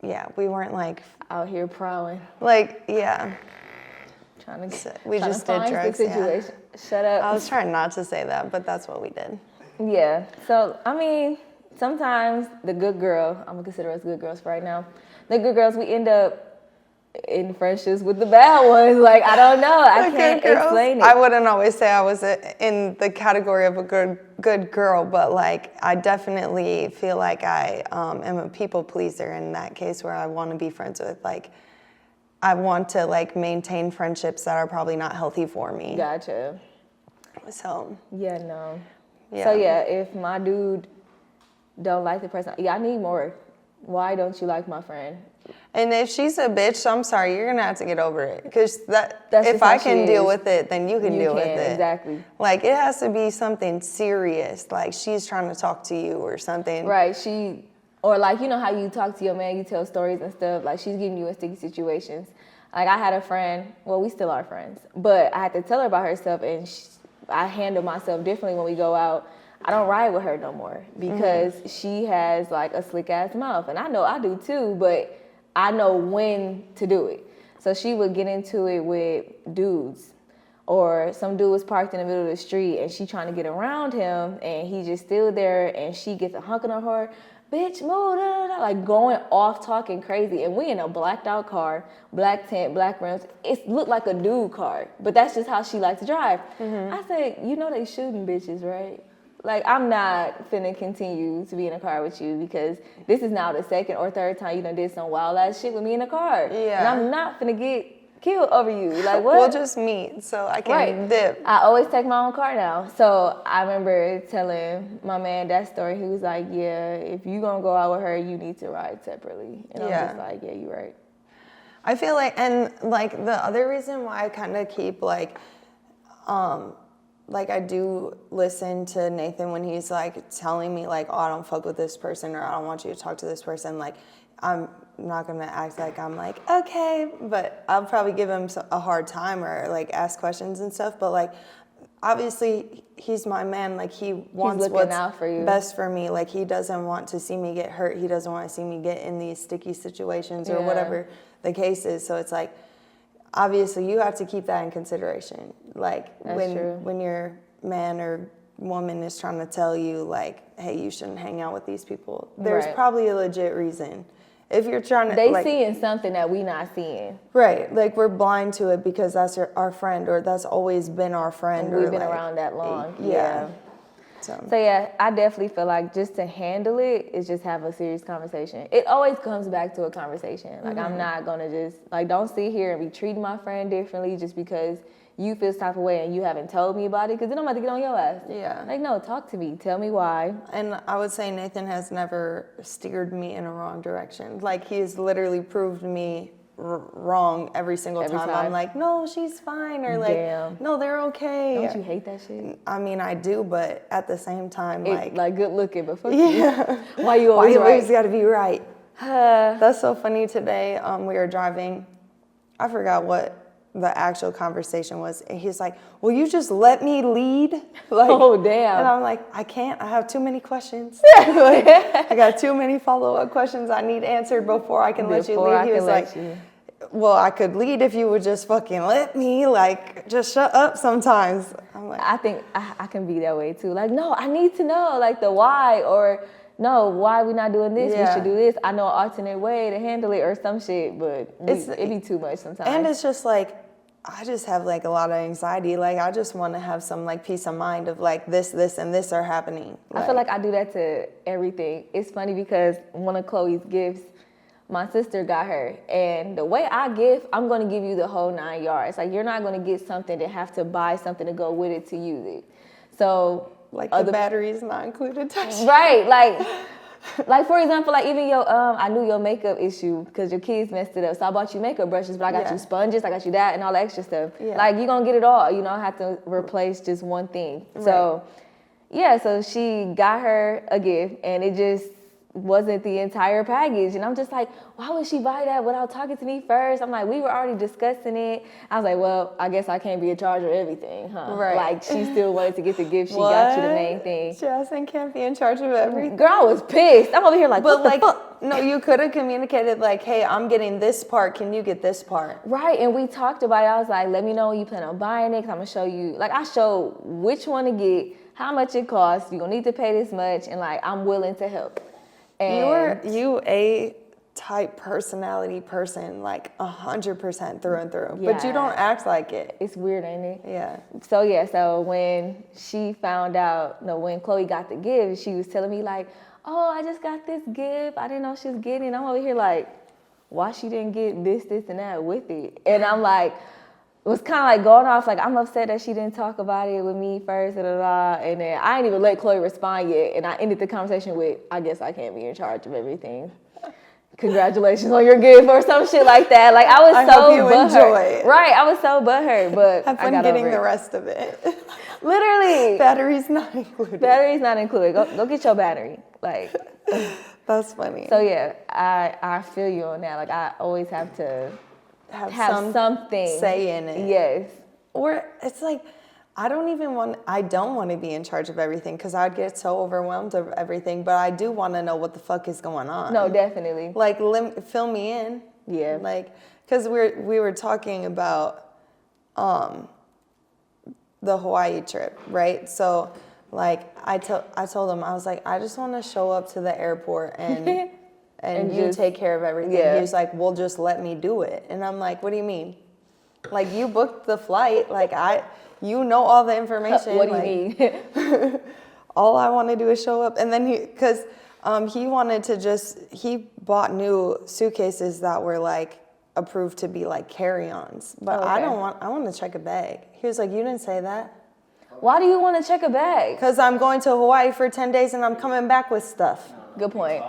like. Out here prowling. Like, yeah. We just did drugs, yeah. Shut up. I was trying not to say that, but that's what we did. Yeah, so I mean, sometimes the good girl, I'm gonna consider us good girls for right now. The good girls, we end up in friendships with the bad ones. Like, I don't know. I can't explain it. I wouldn't always say I was in the category of a good girl, but like I definitely feel like I am a people pleaser in that case where I want to be friends with. Like, I want to like maintain friendships that are probably not healthy for me. Gotcha. So. Yeah, no. Yeah. So yeah, if my dude don't like the person, I need more. Why don't you like my friend? And if she's a bitch, I'm sorry, you're gonna have to get over it. Because if I can deal with it, then you can deal with it. Exactly. Like it has to be something serious. Like she's trying to talk to you or something. Right. Or like, you know how you talk to your man, you tell stories and stuff. Like she's getting you in sticky situations. Like I had a friend. Well, we still are friends, but I had to tell her about her stuff, and I handle myself differently when we go out. I don't ride with her no more because she has like a slick ass mouth, and I know I do too, but I know when to do it. So she would get into it with dudes, or some dude was parked in the middle of the street and she trying to get around him, and he just still there, and she gets a honking on her, bitch, move, da, da, da, like going off talking crazy. And we in a blacked out car, black tent, black rims. It looked like a dude car, but that's just how she likes to drive. I said, you know they shooting bitches, right? Like, I'm not finna continue to be in a car with you because this is now the second or third time you done did some wild ass shit with me in a car. Yeah. And I'm not finna get killed over you. Like, what? We'll just meet so I can dip. I always take my own car now. So I remember telling my man that story. He was like, yeah, if you gonna go out with her, you need to ride separately. And I'm just like, yeah, you're right. I feel like, and like the other reason why I kind of keep like I do listen to Nathan when he's like telling me like, oh, I don't fuck with this person, or I don't want you to talk to this person. Like, I'm not gonna act like I'm like, okay, but I'll probably give him a hard time or like ask questions and stuff. But like, obviously he's my man. Like he wants what's best for me. Like he doesn't want to see me get hurt. He doesn't want to see me get in these sticky situations or whatever the case is. So it's like, obviously you have to keep that in consideration. Like when your man or woman is trying to tell you, like, hey, you shouldn't hang out with these people, there's Right. probably a legit reason. If you're trying to, They like, seeing something that we not seeing. right, like we're blind to it because that's our friend, or that's always been our friend. We've or been like, around that long. Yeah. So yeah, I definitely feel like just to handle it is just have a serious conversation. It always comes back to a conversation. Like I'm not gonna just like don't sit here and be treating my friend differently just because you feel some type of way and you haven't told me about it, because then I'm about to get on your ass. Yeah. Like no, talk to me. Tell me why. And I would say Nathan has never steered me in a wrong direction. Like he has literally proved me wrong every single time. I'm like, no, she's fine, or like, Damn. no, they're okay. Don't you hate that shit? I mean, I do, but at the same time, Like good looking, but fuck yeah. you. Why you always Why you right? always got to be right? That's so funny. Today, we were driving. I forgot what the actual conversation was. And he's like, will you just let me lead? Like, Oh, damn. And I'm like, I can't. I have too many questions. Like, I got too many follow-up questions I need answered before I can let you lead. He was like, well, I could lead if you would just fucking let me, like, just shut up sometimes. I'm like, I think I can be that way too. Like, no, I need to know, like, the why, or no, why we not doing this? Yeah. We should do this. I know an alternate way to handle it or some shit, but it be too much sometimes. and it's just like, I just have like a lot of anxiety. Like I just want to have some like peace of mind of like this, and this are happening. I feel like I do that to everything. It's funny because one of Chloe's gifts, my sister got her, and the way I give, I'm going to give you the whole 9 yards. Like you're not going to get something to have to buy something to go with it to use it. So like the batteries not included. Right, like for example, like even your I knew your makeup issue because your kids messed it up, so I bought you makeup brushes, but I got you sponges, I got you that and all the extra stuff. Like you're gonna get it all, you don't have to replace just one thing. So yeah, so she got her a gift and it just wasn't the entire package, and I'm just like, why would she buy that without talking to me first? I'm like, we were already discussing it. I was like, well, I guess I can't be in charge of everything, huh? Right. Like she still wanted to get the gift. She got you the main thing. Justin can't be in charge of everything. Girl, I was pissed. I'm over here like, but what like, the fuck? no, you could have communicated like, hey, I'm getting this part. Can you get this part? Right, and we talked about it. I was like, let me know when you plan on buying it, because I'm going to show you. Like, I showed which one to get, how much it costs. You're going to need to pay this much, and like, I'm willing to help. And You a type personality person, like 100% through and through. Yeah. But you don't act like it. It's weird, ain't it? Yeah. So when she found out, when Chloe got the gift, she was telling me like, oh, I just got this gift. I didn't know she was getting it. I'm over here like, why she didn't get this, and that with it? And I'm like, was kind of like going off, like, I'm upset that she didn't talk about it with me first, and then I didn't even let Chloe respond yet, and I ended the conversation with, I guess I can't be in charge of everything. Congratulations on your gift, or some shit like that. Like, I was hope you enjoy it. Right, I was so butthurt, but have I fun got getting over the it. rest of it. Literally. Batteries not included. Battery's not included. Go get your battery. Like, that's funny. so yeah, I feel you on that. Like, I always have to have something say in it. Yes. Or it's like, I don't want to be in charge of everything because I'd get so overwhelmed of everything, but I do want to know what the fuck is going on. No, definitely. Like, fill me in. Yeah. Like, because we were talking about the Hawaii trip, right? So, like, I told him, I was like, I just want to show up to the airport and and you take care of everything. Yeah. He was like, well, just let me do it. And I'm like, what do you mean? Like, you booked the flight. Like, you know all the information. What do you mean? All I want to do is show up. And then because he wanted to he bought new suitcases that were like approved to be like carry-ons. But I want to check a bag. He was like, you didn't say that. Why do you want to check a bag? Because I'm going to Hawaii for 10 days and I'm coming back with stuff. Good point.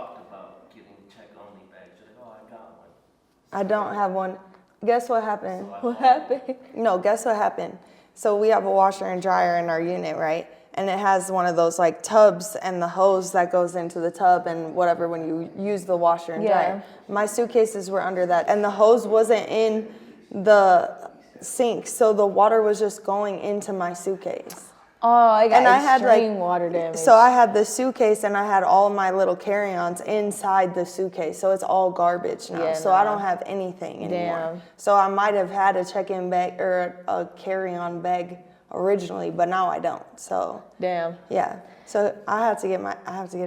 I don't have one. Guess what happened? What happened? No, guess what happened? So we have a washer and dryer in our unit, right? And it has one of those like tubs and the hose that goes into the tub and whatever when you use the washer and dryer. My suitcases were under that and the hose wasn't in the sink, so the water was just going into my suitcase. Oh, I got extreme water damage. So I had the suitcase and I had all my little carry-ons inside the suitcase. So it's all garbage now. I don't have anything anymore. Damn. So I might have had a check-in bag or a carry-on bag originally, but now I don't. So damn. Yeah. So I have to get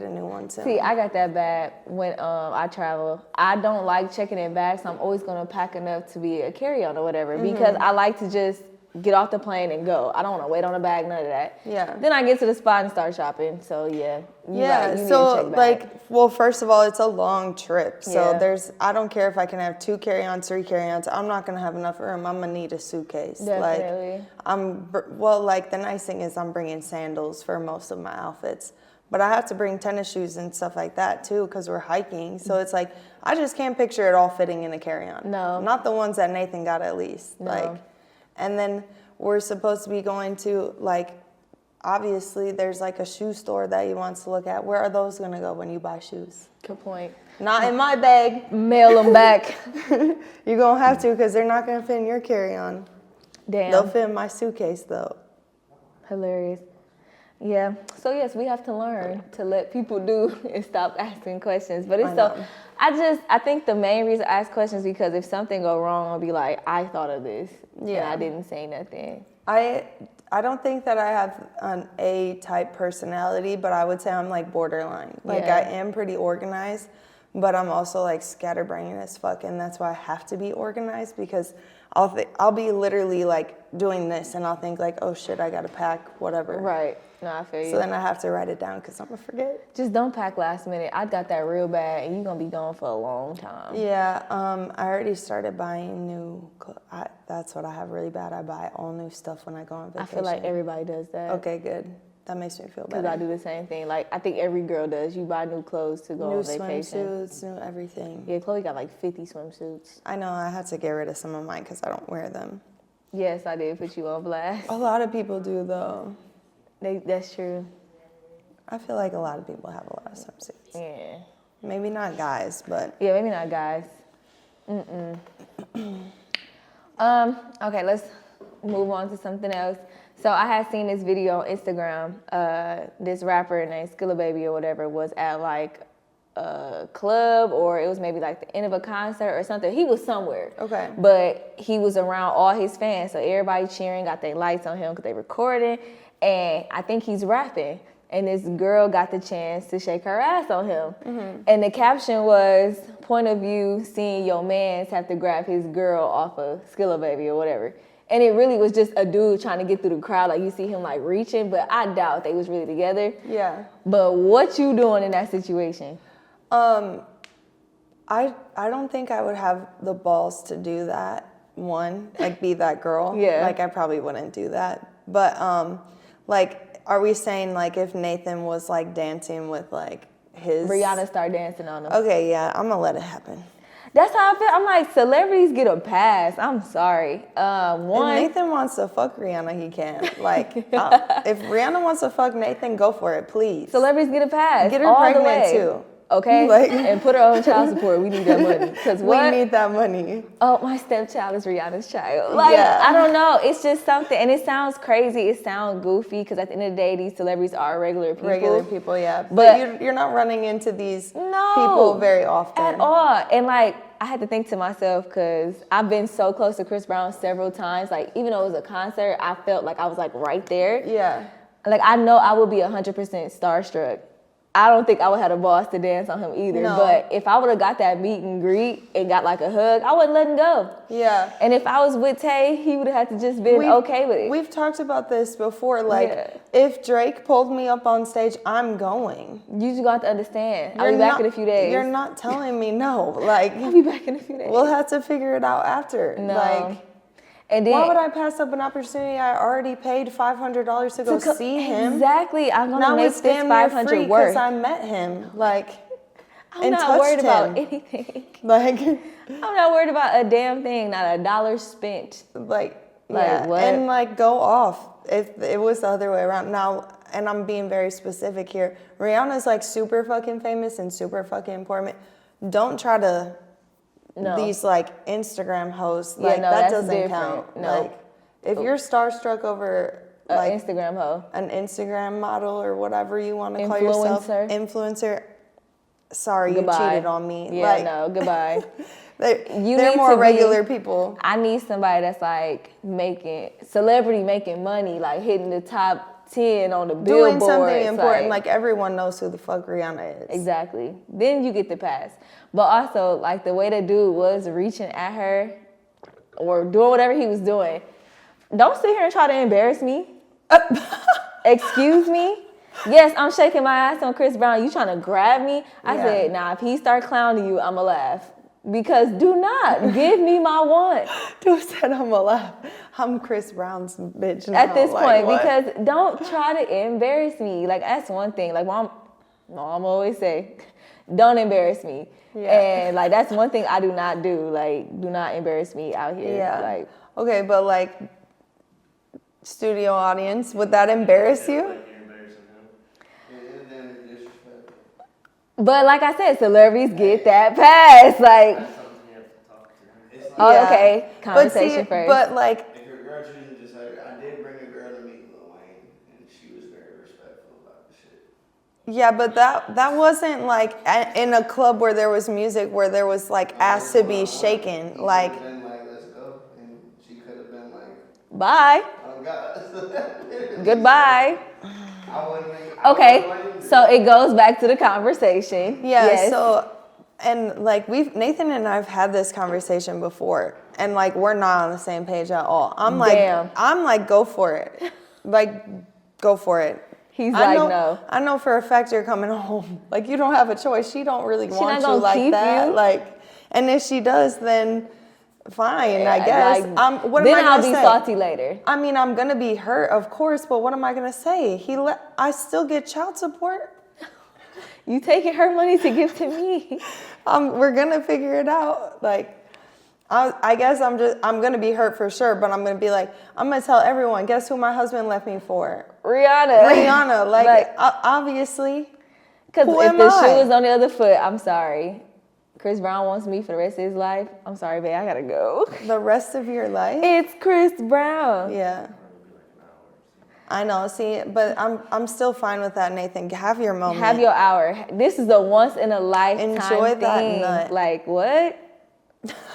a new one soon. See, I got that bad when I travel. I don't like checking in bags, so I'm always gonna pack enough to be a carry-on or whatever because I like to just get off the plane and go. I don't want to wait on a bag, none of that. Yeah. Then I get to the spot and start shopping. So yeah. Yeah. You So need to check bags. well, first of all, it's a long trip. So Yeah. I don't care if I can have 2 carry-ons, 3 carry-ons. I'm not gonna have enough room. I'm gonna need a suitcase. Definitely. Like the nice thing is I'm bringing sandals for most of my outfits. But I have to bring tennis shoes and stuff like that too because we're hiking. So it's like, I just can't picture it all fitting in a carry-on. No. Not the ones that Nathan got at least. No. And then we're supposed to be going to obviously there's a shoe store that he wants to look at. Where are those gonna go when you buy shoes? Good point. Not in my bag. Mail them back. You're gonna have to because they're not gonna fit in your carry-on. Damn. They'll fit in my suitcase though. Hilarious. Yeah. So yes, we have to learn to let people do and stop asking questions. But it's I think the main reason I ask questions is because if something go wrong, I'll be like, I thought of this. Yeah. And I didn't say nothing. I don't think that I have an A-type personality, but I would say I'm borderline. I am pretty organized, but I'm also scatterbrained as fuck, and that's why I have to be organized because I'll be literally doing this, and I'll think oh shit, I gotta pack whatever. Right. No, I feel you. So then I have to write it down because I'm gonna forget. Just don't pack last minute. I got that real bad, and you're gonna be gone for a long time. Yeah. I already started buying new. That's what I have really bad. I buy all new stuff when I go on vacation. I feel like everybody does that. Okay, good. That makes me feel better. Because I do the same thing. I think every girl does. You buy new clothes to go on vacation. New swimsuits, new everything. Yeah, Chloe got 50 swimsuits. I know. I had to get rid of some of mine because I don't wear them. Yes, I did put you on blast. A lot of people do, though. That's true. I feel like a lot of people have a lot of swimsuits. Yeah. Maybe not guys, but... Yeah, maybe not guys. Okay, let's move on to something else. So I had seen this video on Instagram. This rapper named Skilla Baby or whatever was at a club, or it was maybe the end of a concert or something. He was somewhere. Okay. But he was around all his fans, so everybody cheering, got their lights on him because they recording, and I think he's rapping. And this girl got the chance to shake her ass on him. Mm-hmm. And the caption was, point of view, seeing your mans have to grab his girl off of Skilla Baby or whatever. And it really was just a dude trying to get through the crowd. You see him reaching, but I doubt they was really together. Yeah. But what you doing in that situation? I don't think I would have the balls to do that. One, be that girl. Yeah. I probably wouldn't do that. But are we saying if Nathan was dancing with his Rihanna started dancing on him. Okay, yeah, I'm gonna let it happen. That's how I feel. I'm celebrities get a pass. I'm sorry. One, if Nathan wants to fuck Rihanna, he can. If Rihanna wants to fuck Nathan, go for it, please. Celebrities get a pass. Get her all pregnant the way. too. Okay, and put her on child support. We need that money. Cause we need that money. Oh, my stepchild is Rihanna's child. I don't know. It's just something, and it sounds crazy. It sounds goofy because at the end of the day, these celebrities are regular people. Regular people, yeah. But you're not running into these people very often at all. And I had to think to myself because I've been so close to Chris Brown several times. Even though it was a concert, I felt like I was right there. Yeah. I know I would be 100% starstruck. I don't think I would have the balls to dance on him either. No. But if I would have got that meet and greet and got a hug, I wouldn't let him go. Yeah. And if I was with Tay, he would have had to just been okay with it. We've talked about this before. If Drake pulled me up on stage, I'm going. You just got to understand. I'll be back in a few days. You're not telling me no. I'll be back in a few days. We'll have to figure it out after. No. And then, why would I pass up an opportunity? I already paid $500 to go see him. Exactly. I'm gonna make this $500 worth. Because I met him. I'm not worried about anything. I'm not worried about a damn thing. Not a dollar spent. What? And go off. If it was the other way around now, and I'm being very specific here. Rihanna's super fucking famous and super fucking important. Don't try to. No. These Instagram hosts, that doesn't different. Count. No. If you're starstruck over an Instagram hoe, an Instagram model or whatever you want to call yourself, influencer, sorry, goodbye. You cheated on me. Yeah, like, no, goodbye. They're more regular people. I need somebody that's like celebrity making money, like hitting the top 10 on the billboard. Doing something important, like everyone knows who the fuck Rihanna is. Exactly. Then you get the pass. But also, like the way the dude was reaching at her or doing whatever he was doing, don't sit here and try to embarrass me. Excuse me? Yes, I'm shaking my ass on Chris Brown. You trying to grab me? I said, nah, if he start clowning you, I'ma laugh. Because do not give me my one. Dude said I'ma laugh. I'm Chris Brown's bitch now. At this point, what? because don't try to embarrass me. Like, that's one thing. Like, mom always say, don't embarrass me. Yeah. And, like, that's one thing I do not do. Like, do not embarrass me out here. Yeah. Like, okay, but, like, studio audience, would that embarrass you? But like I said, celebrities get that pass. Like, okay, conversation first. But like, if your girl chooses to decide, I did bring a girl to meet Lil Wayne, and she was very respectful about the shit. Yeah, but that wasn't like in a club where there was music where there was like ass to be shaken. Like, been like, let's go, and she could have been like, bye. Oh God. Goodbye. Okay, so it goes back to the conversation. Yeah, yes. So, and like Nathan and I have had this conversation before, and like we're not on the same page at all. I'm like, go for it. Like, go for it. He's like, no. I know for a fact you're coming home. Like, you don't have a choice. She don't really want you like that. You. Like, and if she does, then fine, I guess. Like, what then am I gonna I'll be say? salty later. I mean, I'm gonna be hurt, of course, but what am I gonna say? I still get child support. You taking her money to give to me. We're gonna figure it out. Like, I guess I'm gonna be hurt for sure, but I'm gonna be like, I'm gonna tell everyone, guess who my husband left me for? Rihanna, like obviously. Because if the shoe is on the other foot, I'm sorry. Chris Brown wants me for the rest of his life. I'm sorry, babe, I gotta go. The rest of your life? It's Chris Brown. Yeah. I know, see, but I'm still fine with that, Nathan. Have your moment. Have your hour. This is a once in a lifetime Enjoy thing. that nut. Like, what?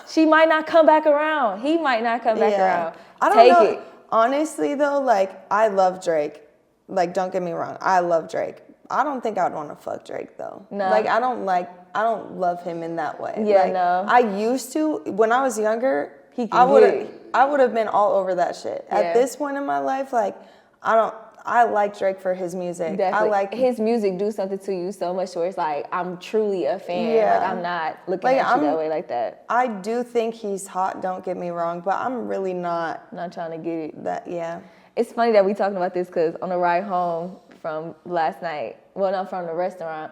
She might not come back around. He might not come back around. I don't know. It. Honestly, though, like, I love Drake. Like, don't get me wrong. I love Drake. I don't think I'd want to fuck Drake, though. No. Like, I don't love him in that way. Yeah, like, no. I used to, when I was younger, I would have been all over that shit. Yeah. At this point in my life, like, I like Drake for his music. Definitely. I like his music do something to you so much where it's like, I'm truly a fan. Yeah. Like, I'm not looking at you that way like that. I do think he's hot, don't get me wrong, but I'm really not trying to get it. Yeah. It's funny that we talking about this because on the ride home from last night, well, not from the restaurant,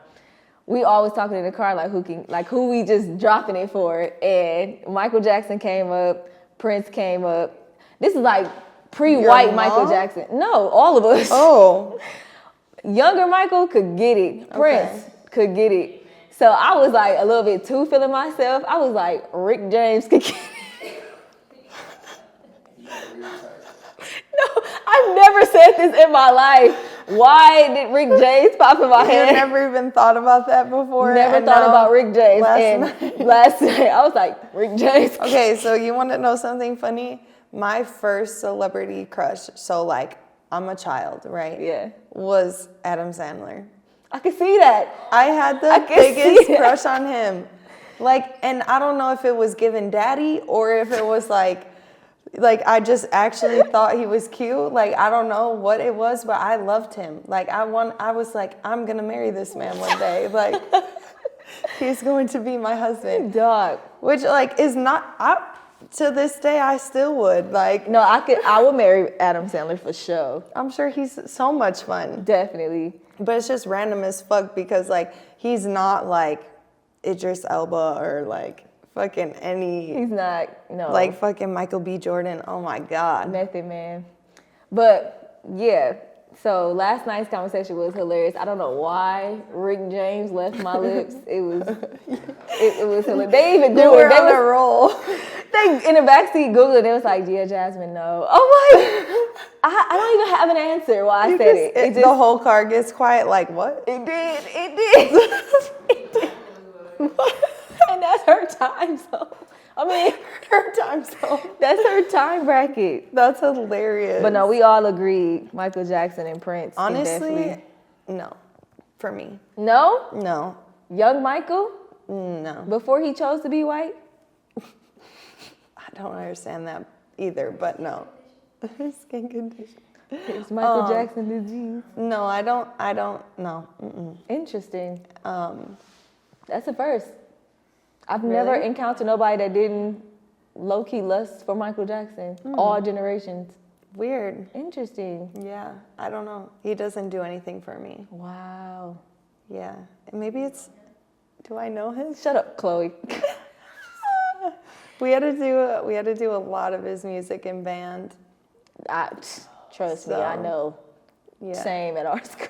we always talking in the car who we just dropping it for. And Michael Jackson came up, Prince came up. This is like pre-white Michael Jackson. No, all of us. Oh. Younger Michael could get it. Prince could get it. So I was like a little bit too feeling myself. I was like, Rick James could get it. No, I've never said this in my life. Why did Rick James pop in my head? You never even thought about that before? Never thought about Rick James. Last night, I was like, Rick James. Okay, so you want to know something funny? My first celebrity crush, so like, I'm a child, right? Yeah. Was Adam Sandler. I could see that. I had the biggest crush on him. Like, and I don't know if it was given daddy or if it was like I just actually thought he was cute. Like, I don't know what it was, but I loved him. Like, I was like, I'm gonna marry this man one day. Like, he's going to be my husband. Dog. Which, like, is not, to this day, I still would. Like, no, I would marry Adam Sandler for sure. I'm sure he's so much fun. Definitely. But it's just random as fuck because, like, he's not like Idris Elba or like fucking any. He's not, no. Like fucking Michael B. Jordan. Oh my God. Method Man. But yeah, so last night's conversation was hilarious. I don't know why Rick James left my lips. It was hilarious. They even Googled. You were on a roll. They in the backseat Googled. They was like, "Dear Jasmine, no." I'm like, I don't even have an answer why I said it. The whole car gets quiet. Like what? It did. It did. And that's her time zone. I mean, Her time zone. that's her time bracket. That's hilarious. But no, we all agreed Michael Jackson and Prince. can Honestly, definitely- no. For me. No? No. Young Michael? No. Before he chose to be white? I don't understand that either, but no. Skin condition. It's Michael Jackson disease. No, I don't, no. Mm-mm. Interesting. That's a first. I've never Really? encountered nobody that didn't low-key lust for Michael Jackson. All generations. Weird. Interesting. Yeah, I don't know. He doesn't do anything for me. Wow. Yeah. And maybe it's, do I know his? Shut up, Chloe. We had to do a lot of his music in band. Trust me, I So, know. Yeah. Same at our school.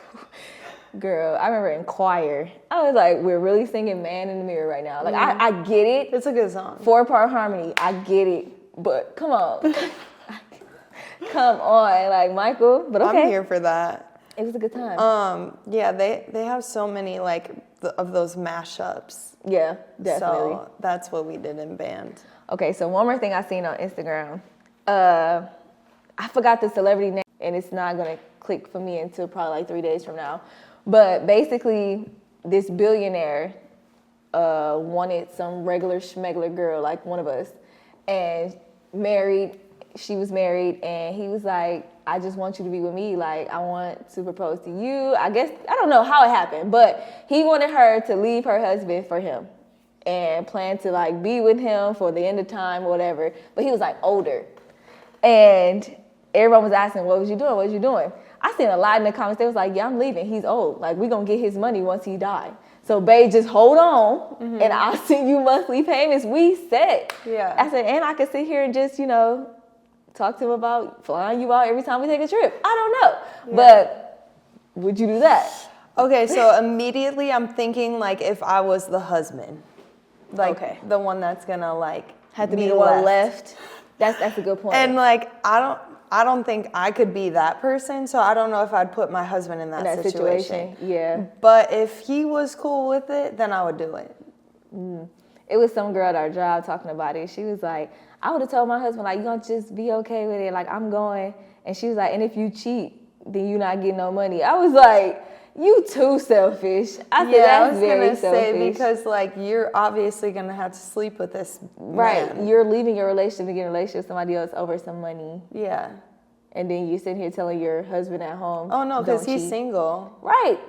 Girl, I remember in choir, I was like, we're really singing Man in the Mirror right now. Like, I get it. It's a good song. 4-part harmony, I get it. But come on. Come on. Like, Michael, but okay. I'm here for that. It was a good time. Yeah, they have so many like of those mashups. Yeah, definitely. So that's what we did in band. Okay, so one more thing I seen on Instagram. I forgot the celebrity name, and it's not gonna click for me until probably like 3 days from now. But basically, this billionaire wanted some regular schmegler girl, like one of us, and she was married, and he was like, I just want you to be with me. Like, I want to propose to you. I guess, I don't know how it happened, but he wanted her to leave her husband for him and plan to like be with him for the end of time or whatever. But he was like older. And everyone was asking, what was you doing? What was you doing? I seen a lot in the comments. They was like, yeah, I'm leaving. He's old. Like, we gonna get his money once he die. So, babe, just hold on, and I'll send you monthly payments. We set. Yeah. I said, and I could sit here and just, talk to him about flying you out every time we take a trip. I don't know. Yeah. But would you do that? Okay, so immediately I'm thinking like if I was the husband, like Okay. the one that's gonna like Have to be the one left. That's a good point. And like I don't think I could be that person, so I don't know if I'd put my husband in that situation. Yeah. But if he was cool with it, then I would do it. It was some girl at our job talking about it. She was like, I would have told my husband, like, you gonna just be okay with it. Like, I'm going. And she was like, and if you cheat, then you not getting no money. I was like, you too selfish. I said, I that's was very gonna selfish. say because like you're obviously gonna have to sleep with this Right. man. You're leaving your relationship to get in a relationship with somebody else over some money. Yeah. And then you're sitting here telling your husband at home. Oh no, because don't he's cheat. single. Right.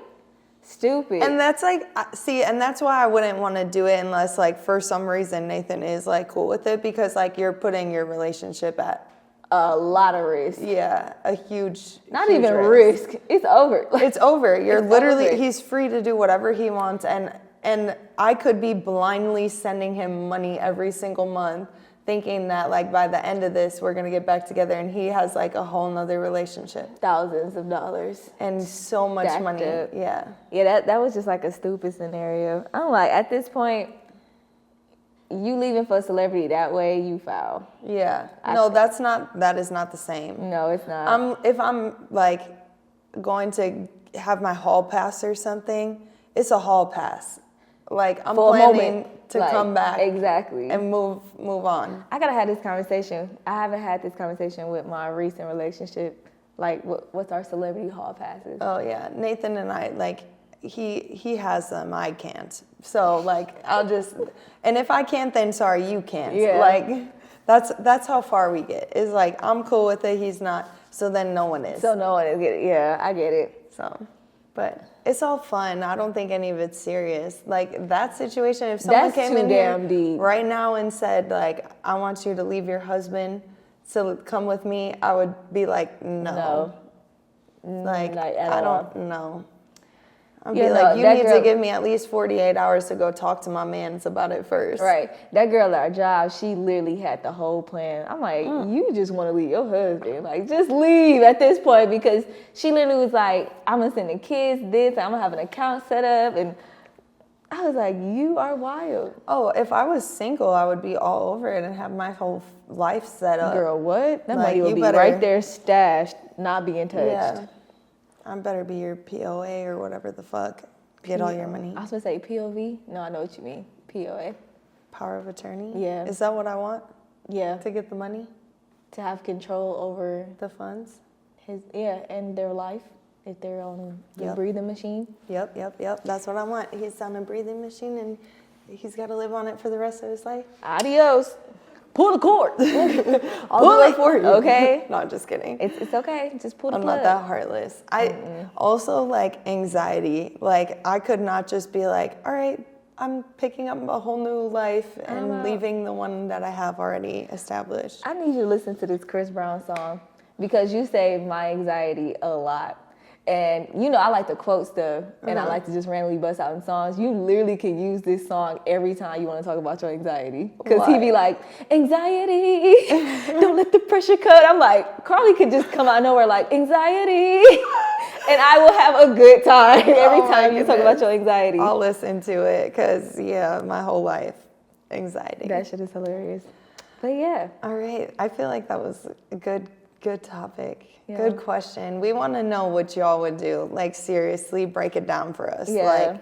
Stupid. And that's like, see, and that's why I wouldn't want to do it unless like for some reason Nathan is like cool with it, because like you're putting your relationship at a lot of risk. a huge, Not huge even risk. It's over. It's over. You're It's literally, over. he's free to do whatever he wants, and I could be blindly sending him money every single month, thinking that like by the end of this we're gonna get back together, and he has like a whole nother relationship Thousands of dollars. and so much Stacked money. up. Yeah. Yeah, that was just like a stupid scenario. I'm like, at this point, you leaving for a celebrity that way, you foul. Yeah. I No, think- that is not the same. No, it's not. If I'm like going to have my hall pass or something, it's a hall pass. Like I'm For a planning moment, to like, come back exactly. and move on. I gotta have this conversation. I haven't had this conversation with my recent relationship. Like, what's our celebrity hall passes? Oh yeah, Nathan and I, like he has them, I can't. So like I'll just, and if I can't, then sorry, you can't. Yeah. Like that's how far we get. Is like I'm cool with it, he's not. So then no one is. So no one is getting. Yeah, I get it. So, but it's all fun. I don't think any of it's serious. Like that situation, if someone That's came too in damn here deep. right now and said like, I want you to leave your husband to come with me, I would be like, no. Like, Not at I all. don't know. I'd Yeah, be no, like, you that need girl- to give me at least 48 hours to go talk to my mans about it first. Right. That girl at our job, she literally had the whole plan. I'm like, you just want to leave your husband. Like, just leave at this point, because she literally was like, I'm going to send the kids this, I'm going to have an account set up. And I was like, you are wild. Oh, if I was single, I would be all over it and have my whole life set up. Girl, what? That Like, money would you be better- right there stashed, not being touched. Yeah. I better be your POA or whatever the fuck. get all your money. I was gonna say POV. No, I know what you mean. POA. Power of attorney? Yeah. Is that what I want? Yeah. To get the money? To have control over The funds? and their life if they're on the breathing machine. Yep. That's what I want. He's on a breathing machine and he's got to live on it for the rest of his life. Adios. Pull the cord. I'll do it for you. Okay. No, just kidding. It's okay. Just pull the I'm plug. not that heartless. I also like anxiety. Like I could not just be like, all right, I'm picking up a whole new life and leaving the one that I have already established. I need you to listen to this Chris Brown song because you saved my anxiety a lot. And you know I like to quote stuff and I like to just randomly bust out in songs. You literally can use this song every time you want to talk about your anxiety. Because he be like, anxiety, don't let the pressure cut. I'm like, Carly could just come out of nowhere like, anxiety. And I will have a good time every time you talk about your anxiety. I'll listen to it because, my whole life, anxiety. That shit is hilarious. But yeah. All right. I feel like that was a good topic. Yeah. Good question. We want to know what y'all would do. Like, seriously, break it down for us. Yeah.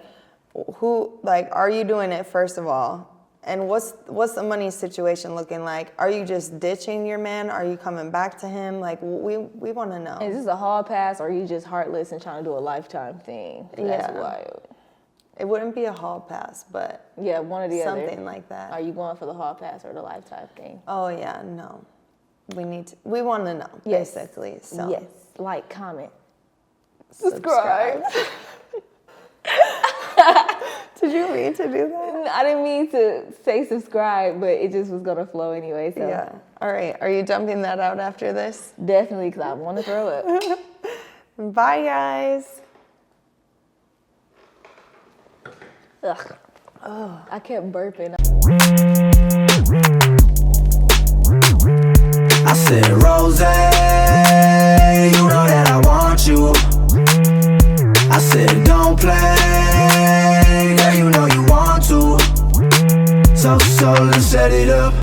Like, are you doing it, first of all? And what's the money situation looking like? Are you just ditching your man? Are you coming back to him? Like, we want to know. Is this a hall pass or are you just heartless and trying to do a lifetime thing? That's wild. It wouldn't be a hall pass, but one or the other. something like that. Are you going for the hall pass or the lifetime thing? Oh, yeah, no. We want to know, basically. So. Yes. Like, comment. Subscribe. Did you mean to do that? I didn't mean to say subscribe, but it just was going to flow anyway. So. Yeah. All right. Are you dumping that out after this? Definitely, because I want to throw up. Bye, guys. Ugh. Oh, I kept burping. I said, Rosè, you know that I want you. I said, don't play, girl, you know you want to. So let's set it up.